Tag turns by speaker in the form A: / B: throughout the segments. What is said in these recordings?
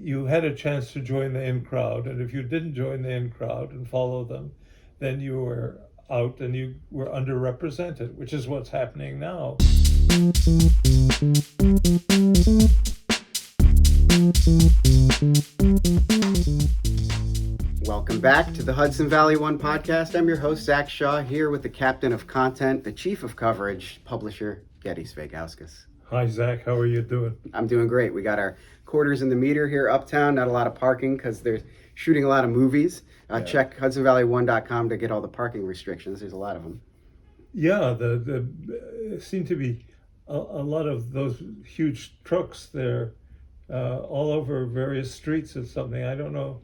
A: you had a chance to join the in crowd, and if you didn't join the in crowd and follow them, then you were out and you were underrepresented, which is what's happening now.
B: Welcome back to the Hudson Valley One podcast. I'm your host, Zach Shaw, here with the captain of content, the chief of coverage, publisher, Getty Svegauskas.
A: Hi, Zach. How are you doing?
B: I'm doing great. We got our quarters in the meter here uptown. Not a lot of parking because they're shooting a lot of movies. Check HudsonValley1.com to get all the parking restrictions. There's a lot of them.
A: Yeah, the seem to be a lot of those huge trucks there all over various streets or something. I don't know,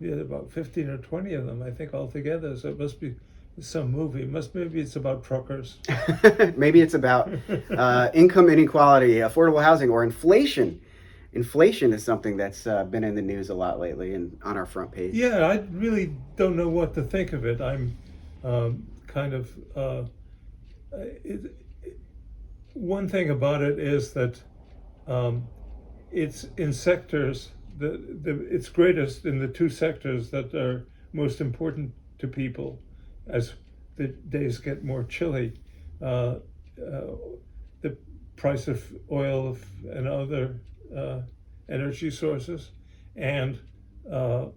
A: about 15 or 20 of them, I think, altogether. So it must be some movie. Maybe it's about truckers.
B: Maybe it's about income inequality, affordable housing, or inflation. Inflation is something that's been in the news a lot lately and on our front page.
A: Yeah, I really don't know what to think of it. I'm kind of... one thing about it is that it's in sectors, it's greatest in the two sectors that are most important to people as the days get more chilly. The price of oil and other energy sources, and the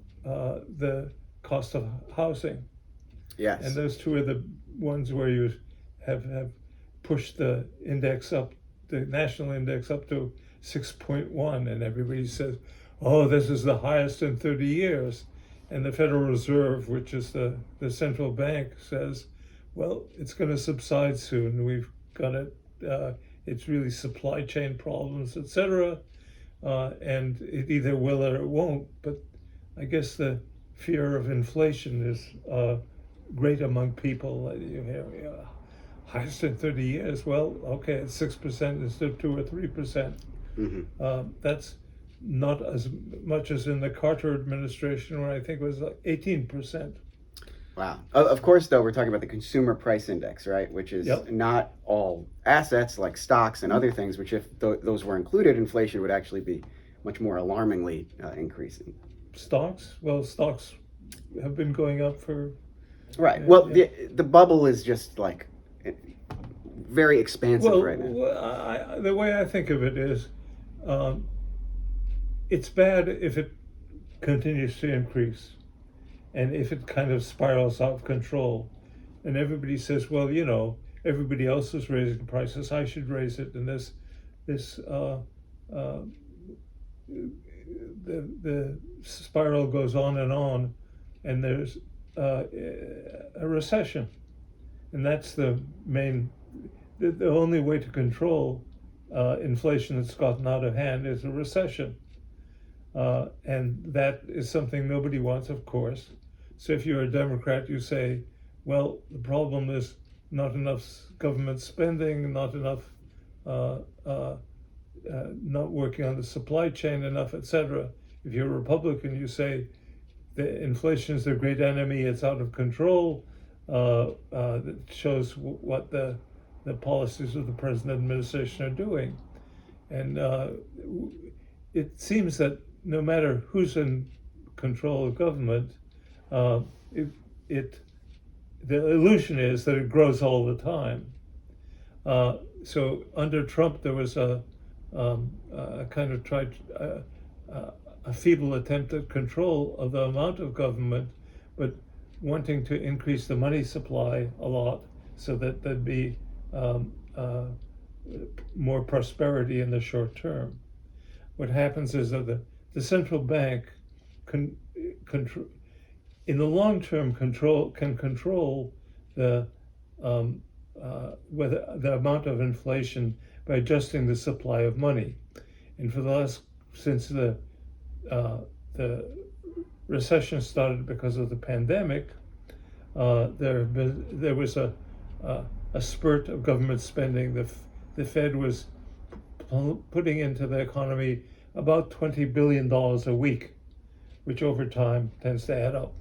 A: cost of housing.
B: Yes.
A: And those two are the ones where you have pushed the index up, the national index up to 6.1, and everybody says, oh, this is the highest in 30 years. And the Federal Reserve, which is the central bank, says, well, it's going to subside soon. We've got it. It's really supply chain problems, etc. And it either will or it won't. But I guess the fear of inflation is great among people. You hear, highest in 30 years. Well, okay, it's 6% instead of 2 or 3%. Mm-hmm. That's not as much as in the Carter administration, where I think it was like 18%.
B: Wow. Of course, though, we're talking about the consumer price index, right? Which is not all assets like stocks and other things, which if those were included, inflation would actually be much more alarmingly increasing.
A: Stocks? Well, stocks have been going up for...
B: Right. The bubble is just like very expansive right now.
A: The way I think of it is, it's bad if it continues to increase and if it kind of spirals out of control. And everybody says, well, everybody else is raising prices, I should raise it. And the spiral goes on, and there's a recession. And that's the only way to control inflation that's gotten out of hand is a recession. And that is something nobody wants, of course. So if you're a Democrat, you say, well, the problem is not enough government spending, not enough, not working on the supply chain enough, etc. If you're a Republican, you say the inflation is the great enemy, it's out of control. That shows what the policies of the present administration are doing. And it seems that no matter who's in control of government, the illusion is that it grows all the time. So under Trump, there was a kind of a feeble attempt at control of the amount of government, but wanting to increase the money supply a lot so that there'd be more prosperity in the short term. What happens is that the central bank in the long term can control the the amount of inflation by adjusting the supply of money. And since the recession started because of the pandemic, there was a spurt of government spending. The Fed was putting into the economy about $20 billion a week, which over time tends to add up.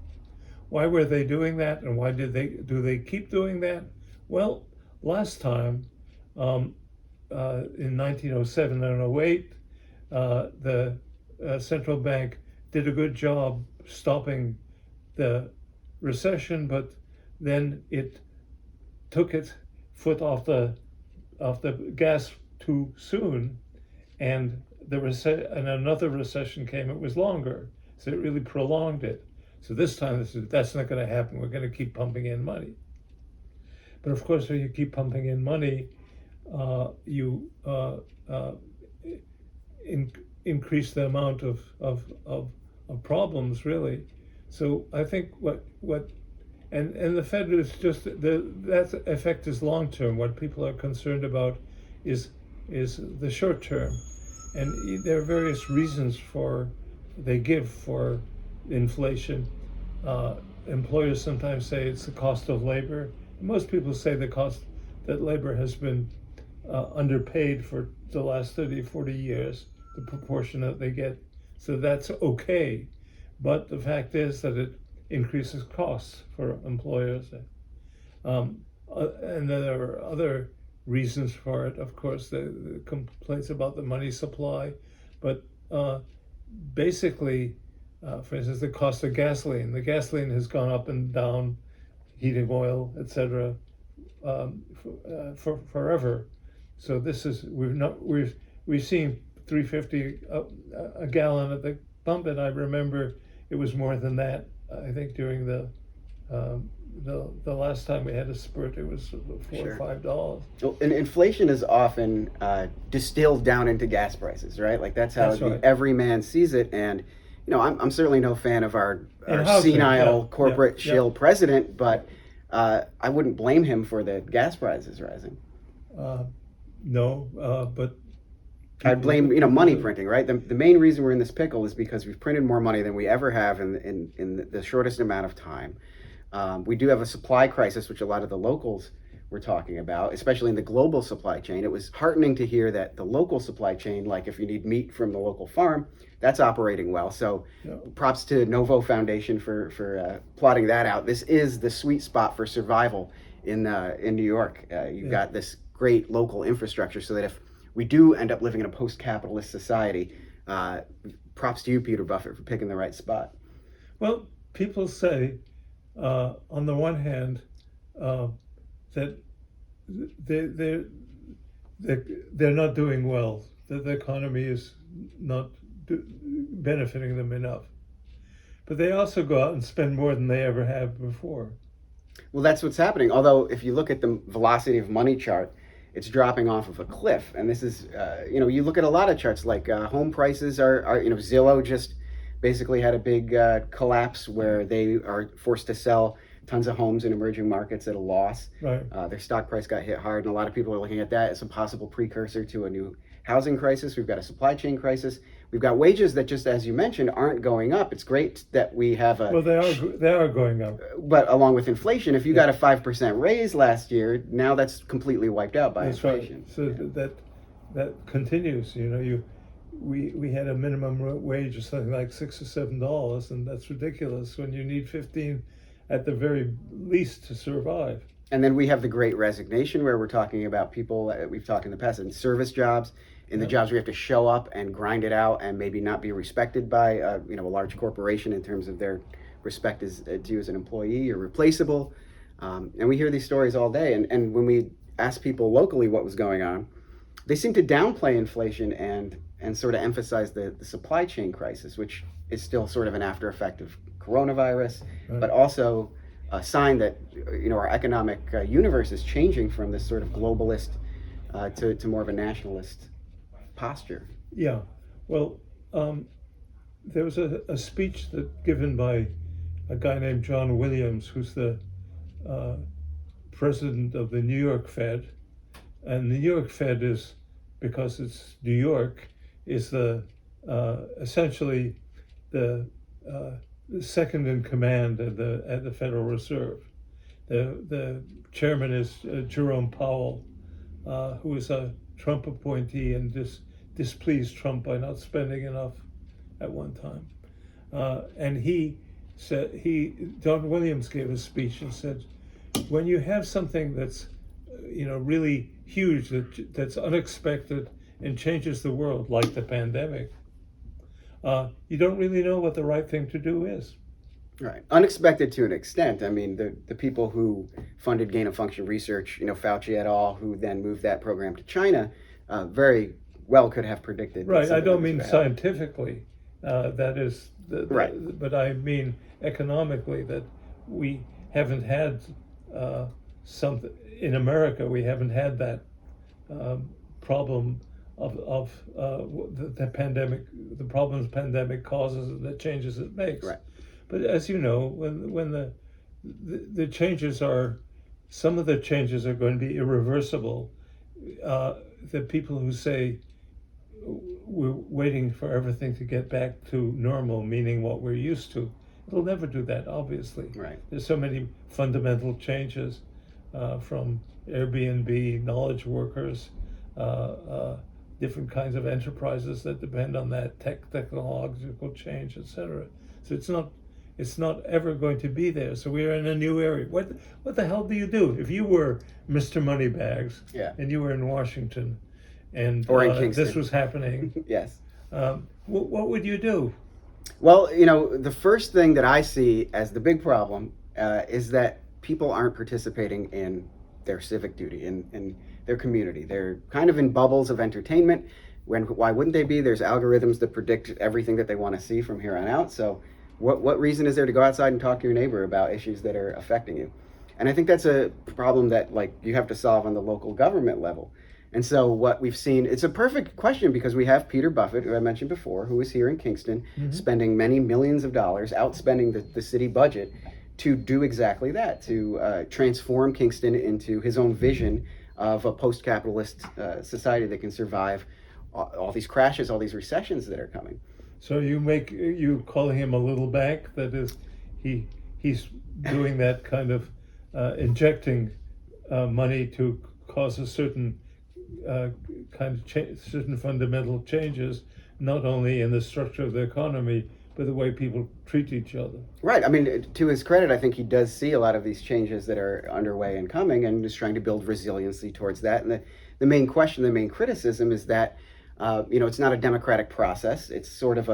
A: Why were they doing that, and why do they keep doing that? Well, last time, in 1907 and 08, the central bank did a good job stopping the recession, but then it took its foot off the gas too soon, and another recession came. It was longer, so it really prolonged it. So this time, that's not going to happen. We're going to keep pumping in money. But of course, when you keep pumping in money, you increase the amount of problems, really. So I think and the Fed is just that effect is long term. What people are concerned about is the short term, and there are various reasons they give for inflation. Employers sometimes say it's the cost of labor. Most people say the cost that labor has been underpaid for the last 30, 40 years, the proportion that they get. So that's okay. But the fact is that it increases costs for employers. And then there are other reasons for it, of course, the complaints about the money supply. But basically, for instance, the cost of gasoline. The gasoline has gone up and down, heating oil, etc., for forever. So this is we've seen $3.50 a gallon at the pump, and I remember it was more than that. I think during the last time we had a spurt, it was $4 or $5.
B: Well, and inflation is often distilled down into gas prices, right? Like that's how the everyman sees it. And I'm certainly no fan of our senile corporate shill president, but I wouldn't blame him for the gas prices rising.
A: No, but
B: I'd blame money printing, right? The main reason we're in this pickle is because we've printed more money than we ever have in the shortest amount of time. We do have a supply crisis, which a lot of the locals were talking about, especially in the global supply chain. It was heartening to hear that the local supply chain, like if you need meat from the local farm, that's operating well. So props to Novo Foundation for plotting that out. This is the sweet spot for survival in New York. You've got this great local infrastructure so that if we do end up living in a post-capitalist society, props to you, Peter Buffett, for picking the right spot.
A: Well, people say, on the one hand, that they're not doing well, that the economy is not benefiting them enough. But they also go out and spend more than they ever have before.
B: Well, that's what's happening. Although, if you look at the velocity of money chart, it's dropping off of a cliff. And this is, you look at a lot of charts, like home prices are Zillow just basically had a big collapse where they are forced to sell tons of homes in emerging markets at a loss.
A: Right.
B: Their stock price got hit hard, and a lot of people are looking at that as a possible precursor to a new housing crisis. We've got a supply chain crisis. We've got wages that, just as you mentioned, aren't going up. It's great that we have a...
A: Well, they are going up.
B: But along with inflation, if you got a 5% raise last year, now that's completely wiped out by inflation.
A: Right. So that continues. We had a minimum wage of something like $6 or $7, and that's ridiculous when you need 15 at the very least to survive.
B: And then we have the Great Resignation, where we're talking about people we've talked in the past in service jobs, in the jobs where you have to show up and grind it out and maybe not be respected by a large corporation in terms of their respect to you as an employee. You're replaceable. And we hear these stories all day. And when we ask people locally what was going on, they seem to downplay inflation and sort of emphasize the supply chain crisis, which is still sort of an after effect of coronavirus, but also a sign that our economic universe is changing from this sort of globalist to more of a nationalist posture.
A: Yeah. Well, there was a speech given by a guy named John Williams, who's the president of the New York Fed. And the New York Fed is, because it's New York, is essentially the second in command at the Federal Reserve. The chairman is Jerome Powell, who is a Trump appointee and displeased Trump by not spending enough at one time. And John Williams gave a speech and said, when you have something that's really huge, that's unexpected and changes the world, like the pandemic, you don't really know what the right thing to do is.
B: Right. Unexpected to an extent. I mean, the people who funded gain of function research, Fauci et al., who then moved that program to China, very well could have predicted.
A: Right. I don't mean scientifically. That is,
B: right.
A: But I mean economically, that we haven't had something in America. We haven't had that problem of the pandemic, the problems pandemic causes, and the changes it makes.
B: Right.
A: But as you know, when the changes are, some of the changes are going to be irreversible. The people who say we're waiting for everything to get back to normal, meaning what we're used to, it'll never do that, obviously.
B: Right.
A: There's so many fundamental changes from Airbnb, knowledge workers, different kinds of enterprises that depend on that technological change, etc. So it's not ever going to be there. So we are in a new area. What the hell do you do if you were Mr. Moneybags and you were in Washington and
B: or in Kingston.
A: This was happening?
B: Yes.
A: What would you do?
B: Well, the first thing that I see as the big problem is that people aren't participating in their civic duty, in their community. They're kind of in bubbles of entertainment. Why wouldn't they be? There's algorithms that predict everything that they want to see from here on out. So what reason is there to go outside and talk to your neighbor about issues that are affecting you? And I think that's a problem that you have to solve on the local government level. And so what we've seen, it's a perfect question because we have Peter Buffett, who I mentioned before, who is here in Kingston, spending many millions of dollars, outspending the city budget to do exactly that, to transform Kingston into his own vision of a post-capitalist society that can survive all these crashes, all these recessions that are coming.
A: So you call him a little bank? That is, he's doing that kind of injecting money to cause a certain kind of certain fundamental changes, not only in the structure of the economy, but the way people treat each other.
B: Right. I mean, to his credit, I think he does see a lot of these changes that are underway and coming, and is trying to build resiliency towards that. And the main question, the main criticism is that it's not a democratic process. It's sort of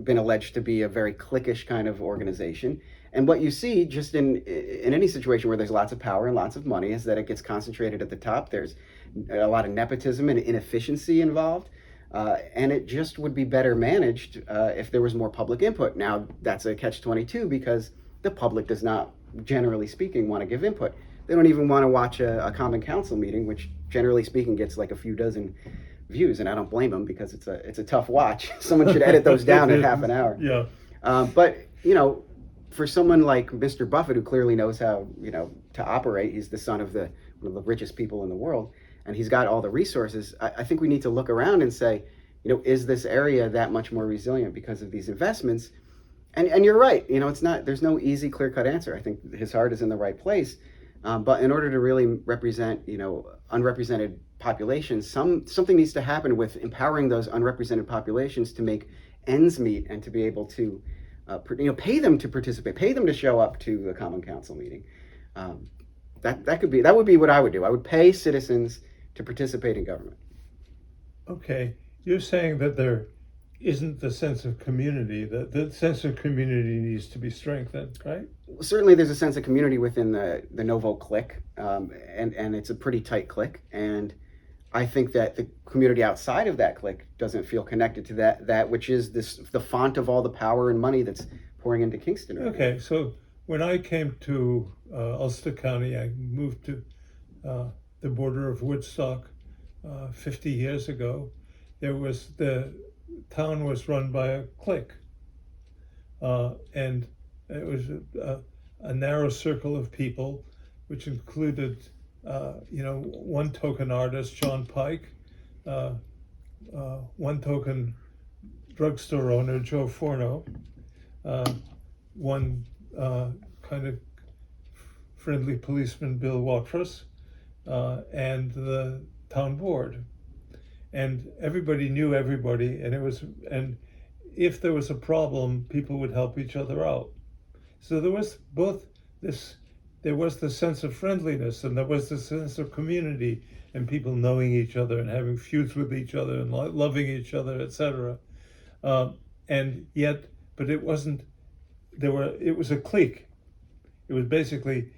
B: been alleged to be a very cliquish kind of organization. And what you see just in any situation where there's lots of power and lots of money is that it gets concentrated at the top. There's a lot of nepotism and inefficiency involved. And it just would be better managed if there was more public input. Now, that's a catch-22 because the public does not, generally speaking, want to give input. They don't even want to watch a common council meeting, which generally speaking gets like a few dozen views, and I don't blame them because it's a tough watch. Someone should edit those down in half an hour.
A: Yeah.
B: But for someone like Mr. Buffett, who clearly knows how to operate, he's the son of one of the richest people in the world, and he's got all the resources. I think we need to look around and say, is this area that much more resilient because of these investments? And you're right. There's no easy, clear-cut answer. I think his heart is in the right place. But in order to really represent, unrepresented populations, something needs to happen with empowering those unrepresented populations to make ends meet and to be able to, pay them to participate, pay them to show up to a common council meeting. That would be what I would do. I would pay citizens to participate in government.
A: Okay, you're saying that there isn't the sense of community, that the sense of community needs to be strengthened, right?
B: Certainly there's a sense of community within the Novo clique, and it's a pretty tight clique, and I think that the community outside of that clique doesn't feel connected to that which is the font of all the power and money that's pouring into Kingston right
A: Okay,
B: now.
A: So when I came to Ulster County, I moved to the border of Woodstock 50 years ago. The town was run by a clique, and it was a narrow circle of people, which included, one token artist, John Pike, one token drugstore owner, Joe Forno, one kind of friendly policeman, Bill Watrous, and the town board. And everybody knew everybody, and if there was a problem, people would help each other out. So there was the sense of friendliness, and there was the sense of community, and people knowing each other and having feuds with each other and loving each other, etc. and yet, but it wasn't. It was a clique. It was basically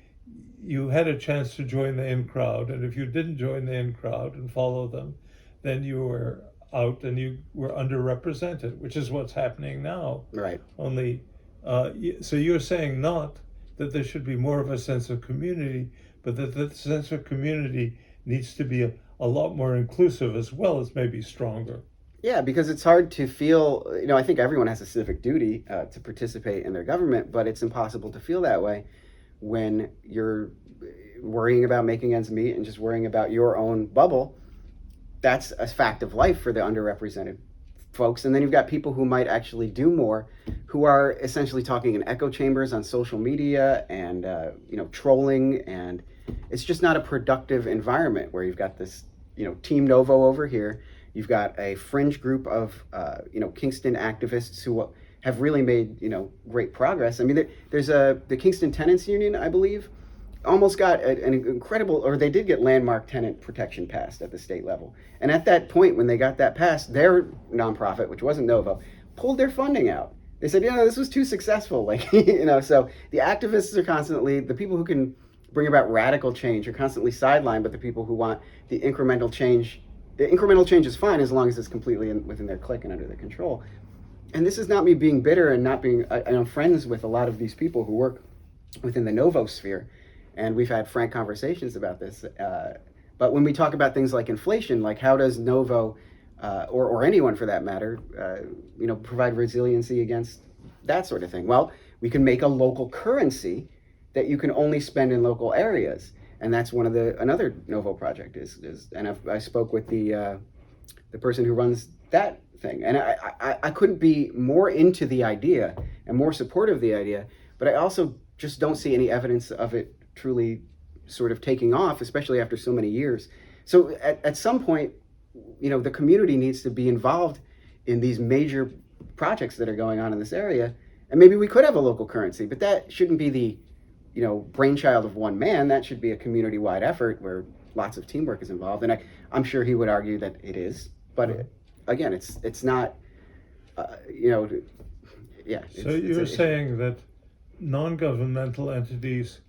A: you had a chance to join the in crowd, and if you didn't join the in crowd and follow them, then you were out and you were underrepresented, which is what's happening now.
B: Right.
A: Only, so you're saying not that there should be more of a sense of community, but that the sense of community needs to be a lot more inclusive as well as maybe stronger.
B: Yeah, because it's hard to feel, I think everyone has a civic duty to participate in their government, but it's impossible to feel that way when you're worrying about making ends meet and just worrying about your own bubble. That's a fact of life for the underrepresented folks. And then you've got people who might actually do more, who are essentially talking in echo chambers on social media and, trolling. And it's just not a productive environment where you've got this, Team Novo over here. You've got a fringe group of, Kingston activists who have really made, great progress. I mean, there's the Kingston Tenants Union, I believe, almost got an incredible, or they did get landmark tenant protection passed at the state level. And at that point, when they got that passed, their nonprofit, which wasn't Novo, pulled their funding out. They said, this was too successful. So the activists are constantly, the people who can bring about radical change are constantly sidelined, but the people who want the incremental change is fine as long as it's completely within their clique and under their control. And this is not me being bitter and not being, I'm friends with a lot of these people who work within the Novo sphere, and we've had frank conversations about this. But when we talk about things like inflation, like how does Novo, or anyone for that matter, provide resiliency against that sort of thing? Well, we can make a local currency that you can only spend in local areas. And that's another Novo project is and I spoke with the person who runs that thing, and I couldn't be more into the idea and more supportive of the idea, but I also just don't see any evidence of it truly sort of taking off, especially after so many years. So at some point, the community needs to be involved in these major projects that are going on in this area, and maybe we could have a local currency, but that shouldn't be the brainchild of one man. That should be a community-wide effort where lots of teamwork is involved. And I'm sure he would argue that it is, but again, it's not, yeah.
A: So you're saying that non-governmental entities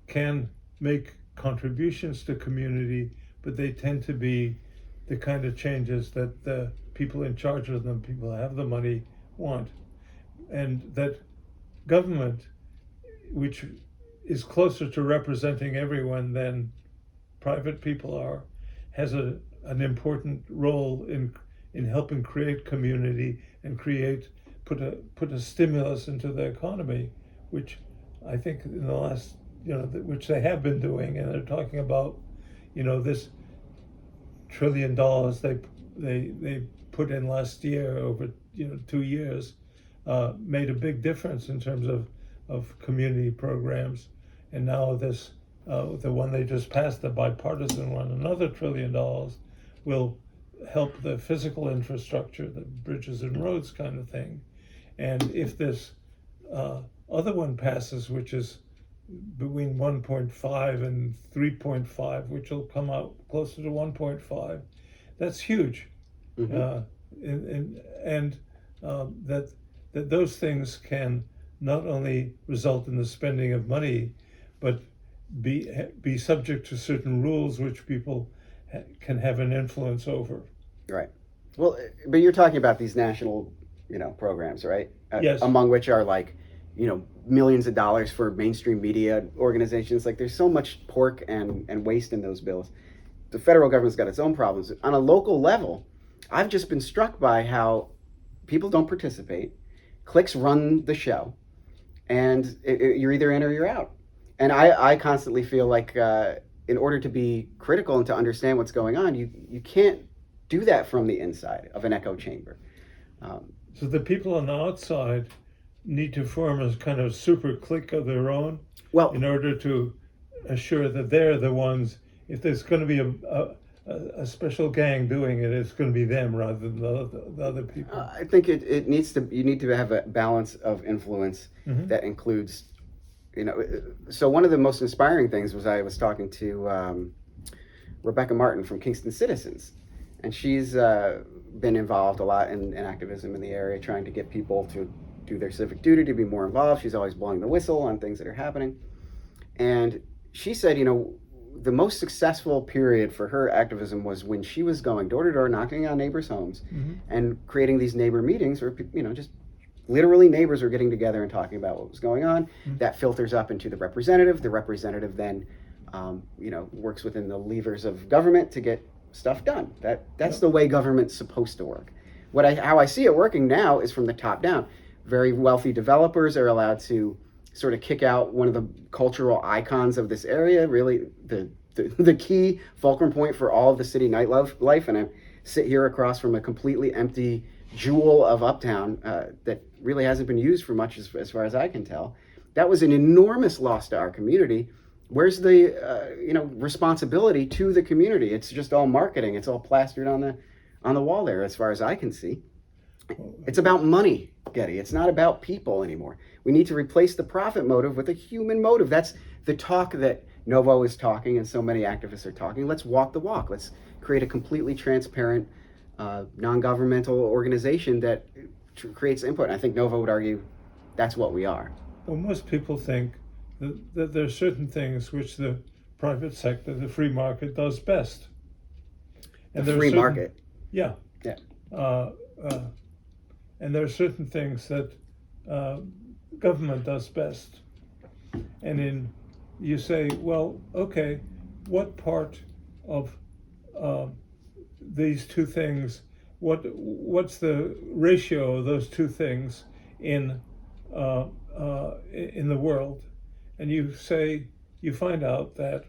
A: can make contributions to community, but they tend to be the kind of changes that the people in charge of them, people who have the money, want. And that government, which is closer to representing everyone than private people are, has an important role in helping create community and put a stimulus into the economy, which I think in the last, which they have been doing, and they're talking about, this $1 trillion they put in last year over 2 years, made a big difference in terms of community programs. And now this, the one they just passed, the bipartisan one, another $1 trillion, will help the physical infrastructure, the bridges and roads kind of thing. And if this other one passes, which is between 1.5 and 3.5, which will come out closer to 1.5, that's huge. Mm-hmm. That those things can not only result in the spending of money, but be subject to certain rules which people can have an influence over.
B: Right. Well, but you're talking about these national, programs, right?
A: Yes.
B: Among which are like, millions of dollars for mainstream media organizations. Like there's so much pork and waste in those bills. The federal government's got its own problems. On a local level, I've just been struck by how people don't participate. Cliques run the show, and you're either in or you're out. And I constantly feel like in order to be critical and to understand what's going on, you can't do that from the inside of an echo chamber.
A: So the people on the outside need to form a kind of super clique of their own, in order to assure that they're the ones. If there's going to be a special gang doing it, it's going to be them rather than the other people.
B: I think you need to have a balance of influence that includes, so one of the most inspiring things was I was talking to Rebecca Martin from Kingston Citizens, and she's been involved a lot in activism in the area, trying to get people to do their civic duty, to be more involved. She's always blowing the whistle on things that are happening. And she said, the most successful period for her activism was when she was going door to door, knocking on neighbors' homes, and creating these neighbor meetings where, just literally neighbors were getting together and talking about what was going on. That filters up into the representative. The representative then, works within the levers of government to get stuff done. That's the way government's supposed to work. How I see it working now is from the top down. Very wealthy developers are allowed to sort of kick out one of the cultural icons of this area, really the key fulcrum point for all of the city nightlife. And I sit here across from a completely empty jewel of Uptown that really hasn't been used for much as far as I can tell. That was an enormous loss to our community. Where's the responsibility to the community? It's just all marketing. It's all plastered on the wall there, as far as I can see. It's about money, Getty. It's not about people anymore. We need to replace the profit motive with a human motive. That's the talk that Novo is talking and so many activists are talking. Let's walk the walk. Let's create a completely transparent, non-governmental organization that creates input. And I think Novo would argue that's what we are.
A: Well, most people think that there are certain things which the private sector, the free market, does best.
B: And the free market?
A: Yeah.
B: Yeah.
A: And there are certain things that government does best. And you say, well, okay, what part of these two things, what's the ratio of those two things in the world? And you find out that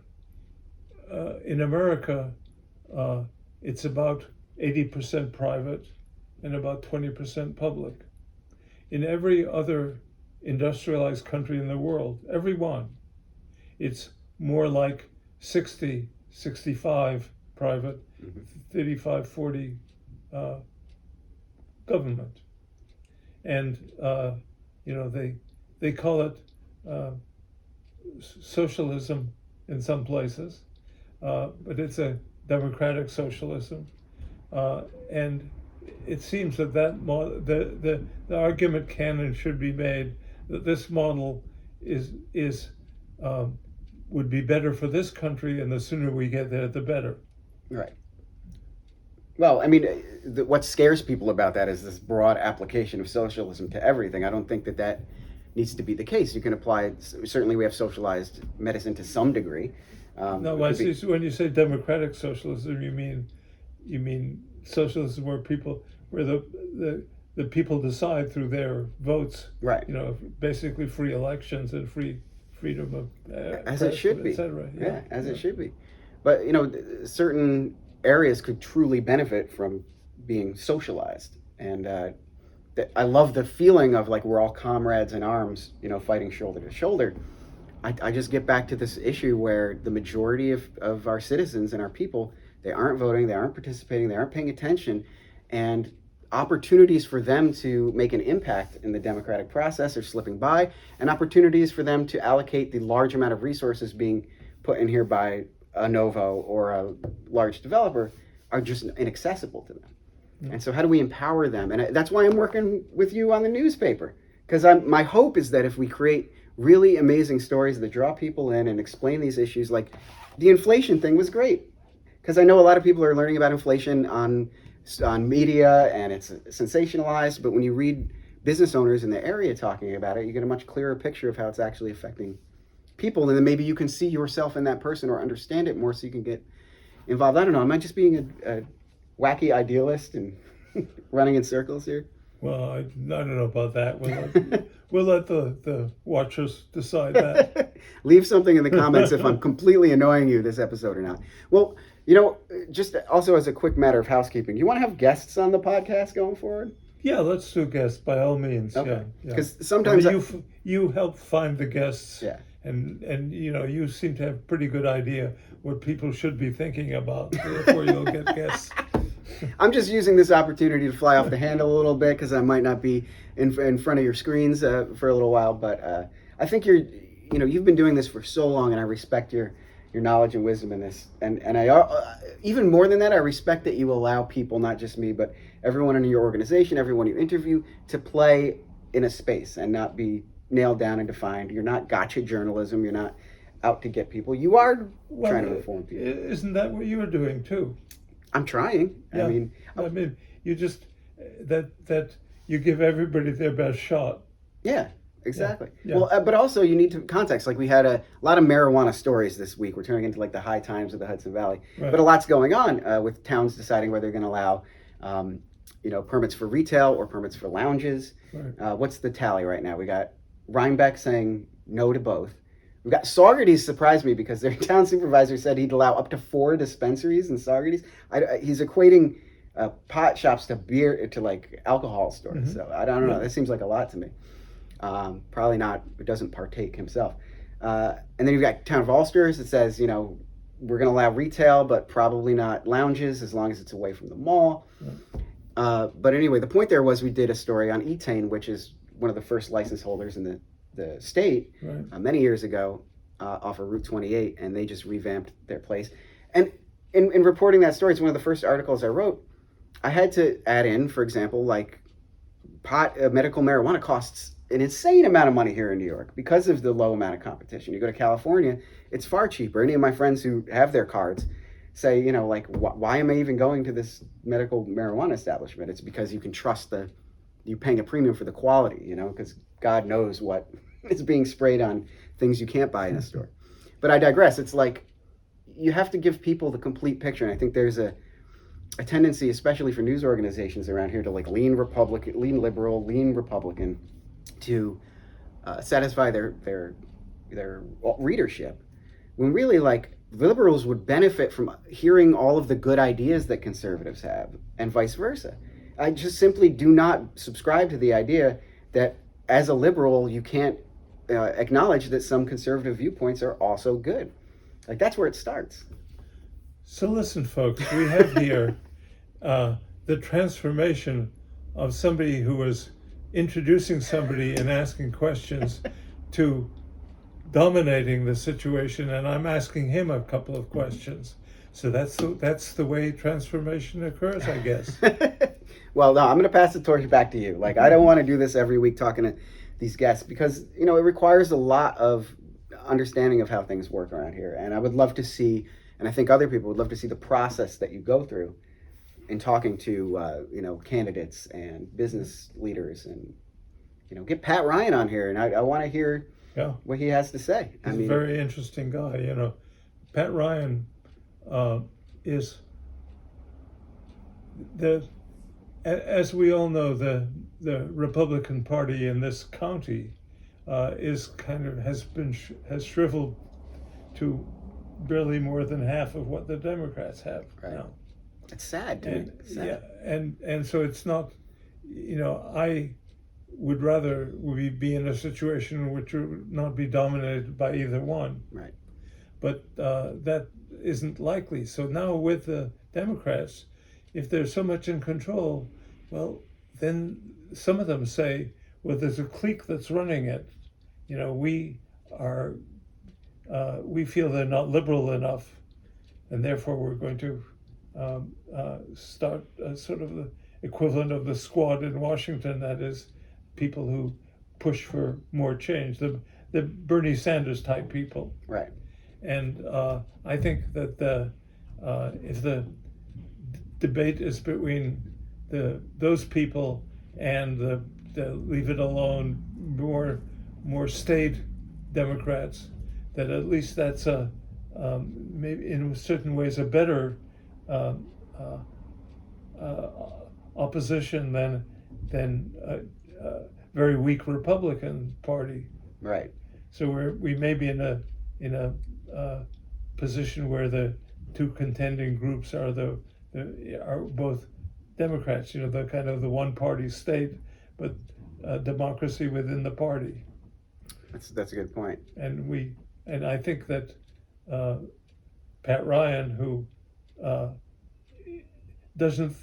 A: in America, it's about 80% private and about 20% public. In every other industrialized country in the world, every one, it's more like 60, 65 private, 35, 40 government. And, they call it socialism in some places, but it's a democratic socialism. And it seems that the argument can and should be made that this model would be better for this country, and the sooner we get there, the better.
B: Right. Well, I mean, what scares people about that is this broad application of socialism to everything. I don't think that needs to be the case. You can apply it. Certainly, we have socialized medicine to some degree.
A: No, when you say democratic socialism, you mean socialism where the people decide through their votes.
B: Right.
A: Basically free elections and freedom of
B: as
A: press,
B: it should be.
A: etc.
B: Yeah, as it should be. But certain areas could truly benefit from being socialized, and I love the feeling of like we're all comrades in arms, fighting shoulder to shoulder. I just get back to this issue where the majority of our citizens and our people, they aren't voting, they aren't participating, they aren't paying attention, and opportunities for them to make an impact in the democratic process are slipping by, and opportunities for them to allocate the large amount of resources being put in here by a Novo or a large developer are just inaccessible to them. And so how do we empower them? And that's why I'm working with you on the newspaper, because my hope is that if we create really amazing stories that draw people in and explain these issues, like the inflation thing was great, because I know a lot of people are learning about inflation on media and it's sensationalized, but when you read business owners in the area talking about it, you get a much clearer picture of how it's actually affecting people, and then maybe you can see yourself in that person or understand it more so you can get involved. I don't know, am I just being a wacky idealist and running in circles here?
A: Well, I don't know about that. We'll let the watchers decide that.
B: Leave something in the comments if I'm completely annoying you this episode or not. Well, just also as a quick matter of housekeeping, you want to have guests on the podcast going forward?
A: Yeah, let's do guests by all means.
B: Okay.
A: Yeah.
B: Because sometimes
A: you help find the guests.
B: Yeah.
A: And you seem to have a pretty good idea what people should be thinking about before you'll get guests.
B: I'm just using this opportunity to fly off the handle a little bit because I might not be in front of your screens for a little while. But I think you've been doing this for so long, and I respect your your knowledge and wisdom in this. And I even more than that, I respect that you allow people, not just me, but everyone in your organization, everyone you interview, to play in a space and not be nailed down and defined. You're not gotcha journalism. You're not out to get people. You are trying to inform people.
A: Isn't that what you're doing too?
B: I'm trying.
A: Yeah. I mean, you just that you give everybody their best shot.
B: Yeah, exactly.
A: Yeah.
B: Well, but also you need to context. Like we had a lot of marijuana stories this week. We're turning into like the high times of the Hudson Valley,
A: Right.
B: but a lot's going on with towns deciding whether they're going to allow, permits for retail or permits for lounges.
A: Right.
B: What's the tally right now? We got Rhinebeck saying no to both. We got Saugerties surprised me because their town supervisor said he'd allow up to 4 dispensaries in Saugerties. He's equating pot shops to like alcohol stores.
A: Mm-hmm.
B: So I don't know. That seems like a lot to me. Probably not. Doesn't partake himself. And then you've got Town of Ulsters that says, we're going to allow retail, but probably not lounges as long as it's away from the mall.
A: Yeah.
B: But anyway, the point there was we did a story on Etain, which is one of the first license holders in the state,
A: Right.
B: many years ago, off of Route 28, and they just revamped their place. And in reporting that story, it's one of the first articles I wrote. I had to add in, for example, like medical marijuana costs an insane amount of money here in New York because of the low amount of competition. You go to California, it's far cheaper. Any of my friends who have their cards say, why am I even going to this medical marijuana establishment? It's because you can trust you're paying a premium for the quality, because God knows what is being sprayed on things you can't buy in a store. But I digress. It's like you have to give people the complete picture. And I think there's a tendency, especially for news organizations around here, to like lean Republican, lean liberal, lean Republican to satisfy their readership. When really, like, liberals would benefit from hearing all of the good ideas that conservatives have and vice versa. I just simply do not subscribe to the idea that as a liberal, you can't acknowledge that some conservative viewpoints are also good. Like, that's where it starts.
A: So listen, folks, we have here the transformation of somebody who was introducing somebody and asking questions to dominating the situation, and I'm asking him a couple of questions. So that's the way transformation occurs, I guess.
B: Well, no, I'm going to pass the torch back to you. Like, I don't want to do this every week talking to these guests because, it requires a lot of understanding of how things work around here. And I would love to see, and I think other people would love to see the process that you go through in talking to, candidates and business leaders and, get Pat Ryan on here. And I want to hear what he has to say.
A: He's a very interesting guy. Pat Ryan is as we all know, the Republican Party in this county has shriveled to barely more than half of what the Democrats have now.
B: It's sad, dude.
A: Yeah, and so it's not, I would rather we be in a situation which would not be dominated by either one.
B: Right.
A: But that isn't likely. So now with the Democrats, if they're so much in control, well, then some of them say, well, there's a clique that's running it. We feel they're not liberal enough, and therefore we're going to start sort of the equivalent of the squad in Washington, that is, people who push for more change, the Bernie Sanders type people.
B: Right.
A: And I think that if the debate is between those people and the leave it alone more state Democrats, that at least that's maybe in certain ways a better opposition than a very weak Republican Party.
B: Right.
A: So we may be in a position where the two contending groups are are both Democrats. The kind of the one party state, but democracy within the party.
B: That's a good point.
A: And I think that Pat Ryan, who doesn't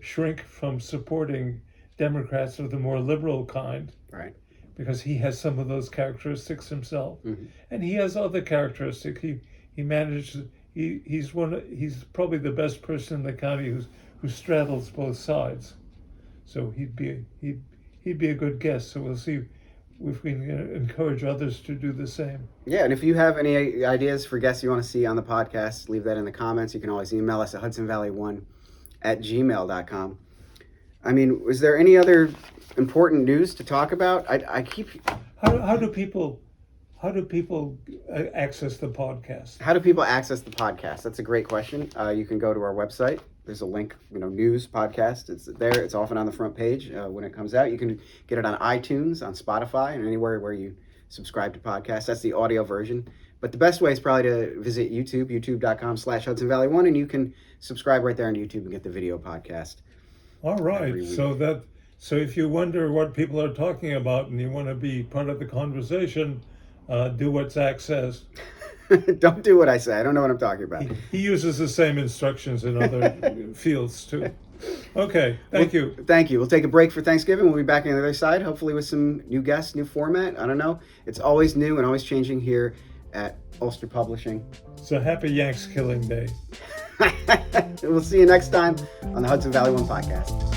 A: shrink from supporting Democrats of the more liberal kind,
B: right,
A: because he has some of those characteristics himself,
B: mm-hmm.
A: and he has other characteristics. He he manages. He's probably the best person in the county who straddles both sides. So he'd be a good guest. So we'll see if we can encourage others to do the same.
B: Yeah, and if you have any ideas for guests you want to see on the podcast, leave that in the comments. You can always email us at hudsonvalley1@gmail.com. I mean, was there any other important news to talk about? I keep.
A: How do people access the podcast?
B: How do people access the podcast? That's a great question. You can go to our website. There's a link, news podcast. It's there. It's often on the front page when it comes out. You can get it on iTunes, on Spotify, and anywhere where you subscribe to podcasts. That's the audio version. But the best way is probably to visit YouTube, youtube.com/HudsonValley1, and you can subscribe right there on YouTube and get the video podcast.
A: All right. So if you wonder what people are talking about and you want to be part of the conversation, do what Zach says.
B: Don't do what I say. I don't know what I'm talking about.
A: He uses the same instructions in other fields too. Okay, thank you.
B: Thank you. We'll take a break for Thanksgiving. We'll be back on the other side, hopefully with some new guests, new format. I don't know. It's always new and always changing here at Ulster Publishing.
A: So happy Yanks Killing Day.
B: We'll see you next time on the Hudson Valley One podcast.